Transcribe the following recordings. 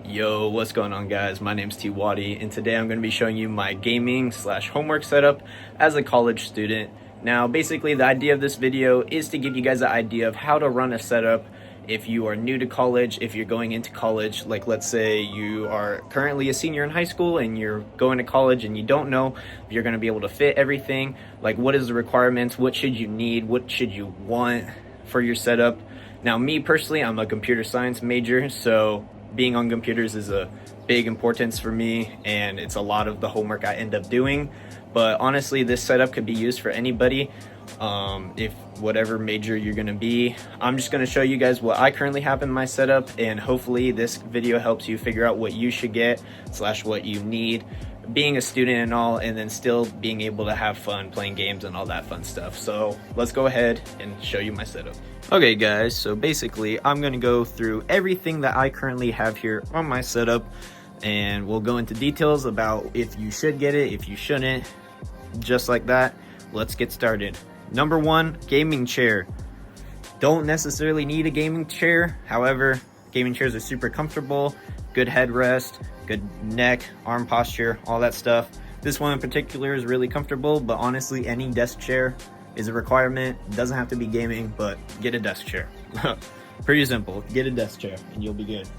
Yo, what's going on, guys? My name's T Waddy, and today I'm going to be showing you my gaming / homework setup as a college student. Now, basically, the idea of this video is to give you guys an idea of how to run a setup if you are new to college, if you're going into college. Like, let's say you are currently a senior in high school and you're going to college and you don't know if you're going to be able to fit everything. Like, what is the requirements? What should you need? What should you want for your setup? Now, me personally, I'm a computer science major, so being on computers is a big importance for me, and it's a lot of the homework I end up doing. But honestly, this setup could be used for anybody, if whatever major you're gonna be. I'm just gonna show you guys what I currently have in my setup, and hopefully this video helps you figure out what you should get / what you need being a student and all, and then still being able to have fun playing games and all that fun stuff. So let's go ahead and show you my setup. Okay guys, so basically I'm gonna go through everything that I currently have here on my setup, and we'll go into details about if you should get it, if you shouldn't, just like that. Let's get started. Number one, gaming chair. Don't necessarily need a gaming chair, however, gaming chairs are super comfortable, good headrest, good neck, arm posture, all that stuff. This one in particular is really comfortable, but honestly, any desk chair is a requirement. It doesn't have to be gaming, but get a desk chair. Pretty simple, get a desk chair and you'll be good.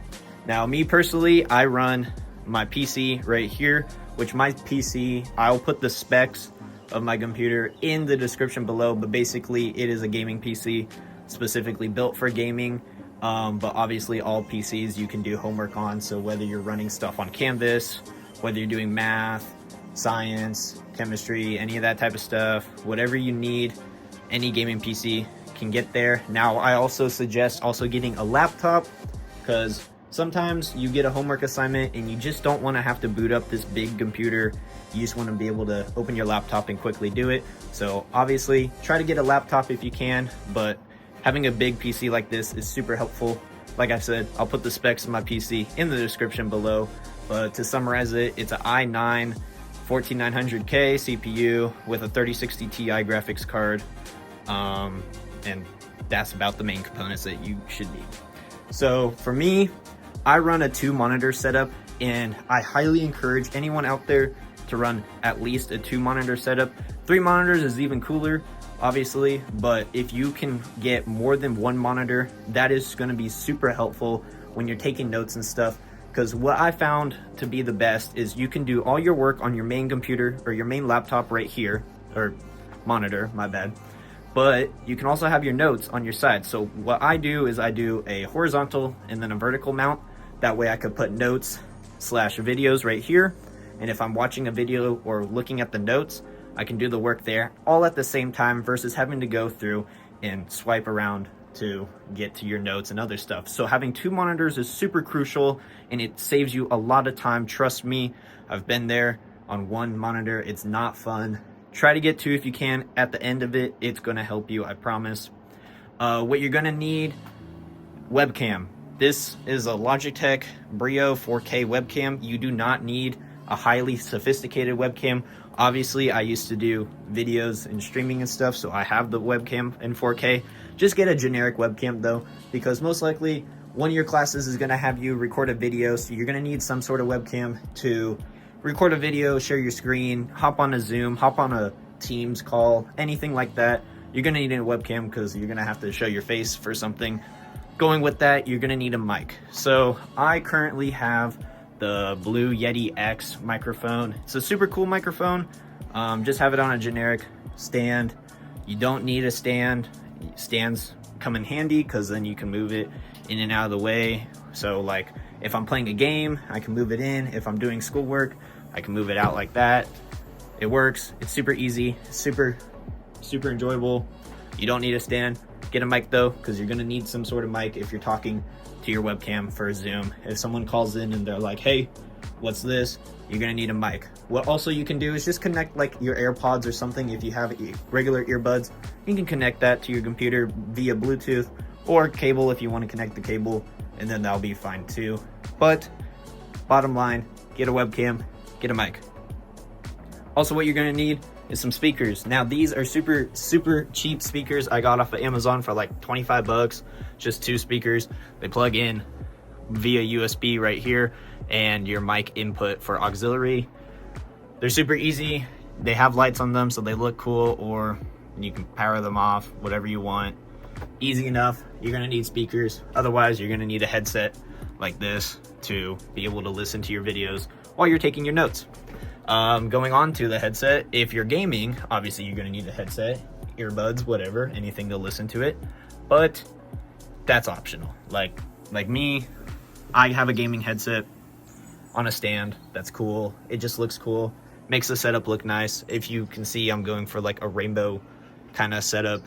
Now, me personally, I run my PC right here, which my PC, I'll put the specs of my computer in the description below, but basically it is a gaming PC specifically built for gaming. But obviously all PCs you can do homework on, so whether you're running stuff on Canvas, whether you're doing math, science, chemistry, any of that type of stuff, whatever you need, any gaming PC can get there. Now, I also suggest also getting a laptop, because sometimes you get a homework assignment and you just don't want to have to boot up this big computer. You just want to be able to open your laptop and quickly do it. So obviously try to get a laptop if you can, but having a big PC like this is super helpful. Like I said, I'll put the specs of my PC in the description below, but to summarize it, it's an i9 14900K CPU with a 3060 Ti graphics card, and that's about the main components that you should need. So for me, I run a 2-monitor setup, and I highly encourage anyone out there to run at least a 2-monitor setup. 3 monitors is even cooler, obviously, but if you can get more than 1 monitor, that is going to be super helpful when you're taking notes and stuff. Because what I found to be the best is you can do all your work on your main computer or your main laptop right here, or monitor, my bad, but you can also have your notes on your side. So what I do is I do a horizontal and then a vertical mount. That way I could put notes / videos right here, and if I'm watching a video or looking at the notes, I can do the work there all at the same time versus having to go through and swipe around to get to your notes and other stuff. So having 2 monitors is super crucial, and it saves you a lot of time. Trust me, I've been there on 1 monitor. It's not fun. Try to get 2 if you can. At the end of it, it's gonna help you, I promise. What you're gonna need, webcam. This is a Logitech Brio 4K webcam. You do not need a highly sophisticated webcam. Obviously, I used to do videos and streaming and stuff, so I have the webcam in 4K. Just get a generic webcam though, because most likely one of your classes is gonna have you record a video, so you're gonna need some sort of webcam to record a video, share your screen, hop on a Zoom, hop on a Teams call, anything like that. You're gonna need a webcam because you're gonna have to show your face for something. Going with that, you're gonna need a mic. So I currently have the Blue Yeti X microphone. It's a super cool microphone. Just have it on a generic stand. You don't need a stand. Stands come in handy because then you can move it in and out of the way. So like if I'm playing a game, I can move it in. If I'm doing schoolwork, I can move it out like that. It works. It's super easy, super enjoyable. You don't need a stand. Get a mic though, because you're gonna need some sort of mic if you're talking to your webcam for Zoom. If someone calls in and they're like, hey, what's this? You're gonna need a mic. What also you can do is just connect like your AirPods or something. If you have regular earbuds, you can connect that to your computer via Bluetooth or cable if you want to connect the cable, and then that'll be fine too. But bottom line, get a webcam, get a mic. Also, what you're gonna need is some speakers. Now these are super cheap speakers I got off of Amazon for like 25 bucks, just 2 speakers. They plug in via USB right here, and your mic input for auxiliary. They're super easy. They have lights on them so they look cool, or you can power them off, whatever you want. Easy enough. You're gonna need speakers. Otherwise, you're gonna need a headset like this to be able to listen to your videos while you're taking your notes. Going on to the headset, if you're gaming, obviously you're gonna need a headset, earbuds, whatever, anything to listen to it, but that's optional. Like me, I have a gaming headset on a stand. That's cool. It just looks cool, makes the setup look nice. If you can see, I'm going for like a rainbow kind of setup,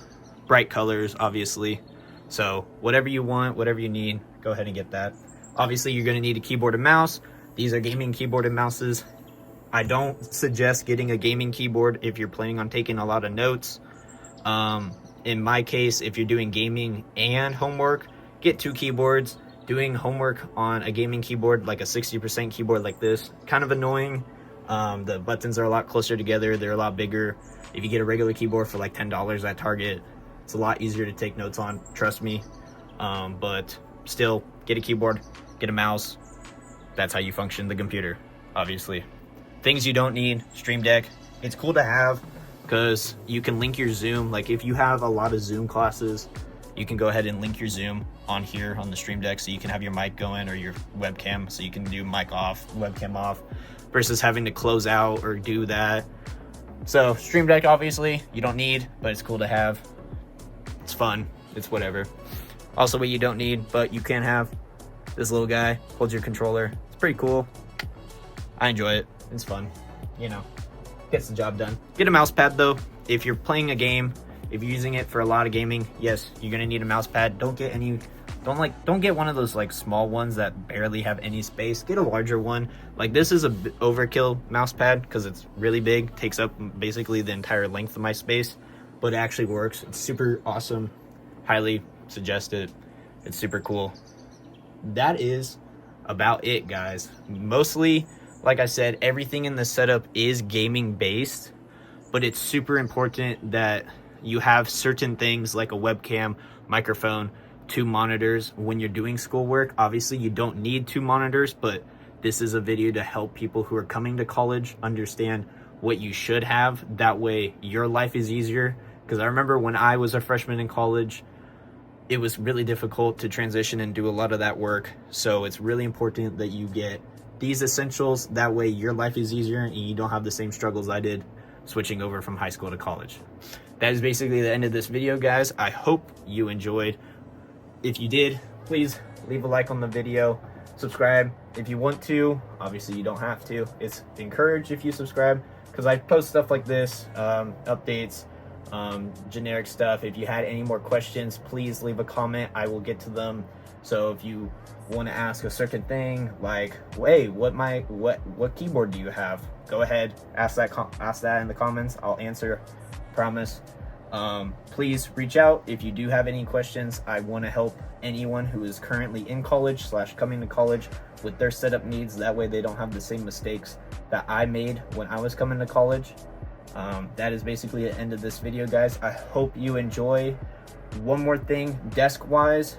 bright colors, obviously. So whatever you want, whatever you need, go ahead and get that. Obviously, you're gonna need a keyboard and mouse. These are gaming keyboard and mouses. I don't suggest getting a gaming keyboard if you're planning on taking a lot of notes. In my case, if you're doing gaming and homework, get 2 keyboards. Doing homework on a gaming keyboard, like a 60% keyboard like this, kind of annoying. The buttons are a lot closer together. They're a lot bigger. If you get a regular keyboard for like $10 at Target, it's a lot easier to take notes on, trust me. But still, get a keyboard, get a mouse. That's how you function the computer, obviously. Things you don't need, Stream Deck. It's cool to have because you can link your Zoom. Like if you have a lot of Zoom classes, you can go ahead and link your Zoom on here on the Stream Deck so you can have your mic going, or your webcam, so you can do mic off, webcam off, versus having to close out or do that. So Stream Deck, obviously, you don't need, but it's cool to have. It's fun. It's whatever. Also, what you don't need, but you can have, this little guy holds your controller. It's pretty cool. I enjoy it. It's fun. You know, gets the job done. Get a mouse pad though. If you're playing a game, if you're using it for a lot of gaming, yes, you're gonna need a mouse pad. Don't get one of those like small ones that barely have any space. Get a larger one. Like this is a overkill mouse pad because it's really big, takes up basically the entire length of my space, but it actually works. It's super awesome. Highly suggest it. It's super cool. That is about it, guys. Mostly, like I said, everything in the setup is gaming based, but it's super important that you have certain things like a webcam, microphone, 2 monitors when you're doing schoolwork. Obviously, you don't need 2 monitors, but this is a video to help people who are coming to college understand what you should have. That way, your life is easier. Because I remember when I was a freshman in college, it was really difficult to transition and do a lot of that work. So it's really important that you get these essentials. That way, your life is easier and you don't have the same struggles I did switching over from high school to college. That is basically the end of this video, guys. I hope you enjoyed. If you did, please leave a like on the video, subscribe if you want to. Obviously, you don't have to. It's encouraged if you subscribe because I post stuff like this, updates, generic stuff. If you had any more questions, please leave a comment. I will get to them. So if you want to ask a certain thing, like, hey, what keyboard do you have? Go ahead, ask that in the comments. I'll answer, promise. Please reach out if you do have any questions. I want to help anyone who is currently in college / coming to college with their setup needs. That way they don't have the same mistakes that I made when I was coming to college. That is basically the end of this video, guys. I hope you enjoy. One more thing, desk wise,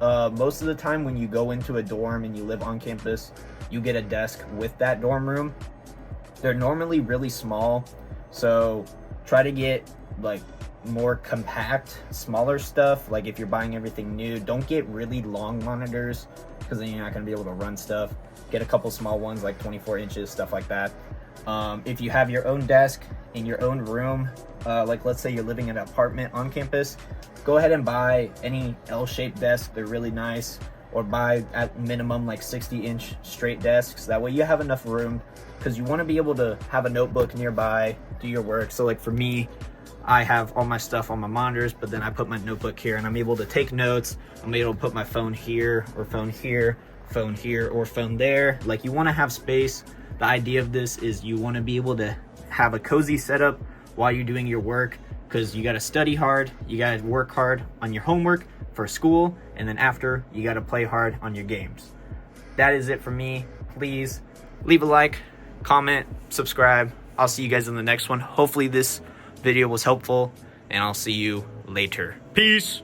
most of the time when you go into a dorm and you live on campus, you get a desk with that dorm room. They're normally really small, so try to get like more compact, smaller stuff. Like if you're buying everything new, don't get really long monitors because then you're not going to be able to run stuff. Get a couple small ones like 24 inches, stuff like that. If you have your own desk in your own room, like let's say you're living in an apartment on campus, go ahead and buy any L-shaped desk. They're really nice. Or buy at minimum like 60-inch straight desks. That way you have enough room because you want to be able to have a notebook nearby, do your work. So like for me, I have all my stuff on my monitors, but then I put my notebook here and I'm able to take notes. I'm able to put my phone here or phone here, phone here or phone there. Like you want to have space. The idea of this is you want to be able to have a cozy setup while you're doing your work, because you got to study hard, you got to work hard on your homework for school, and then after you got to play hard on your games. That is it for me. Please leave a like, comment, subscribe. I'll see you guys in the next one. Hopefully this video was helpful, and I'll see you later. Peace.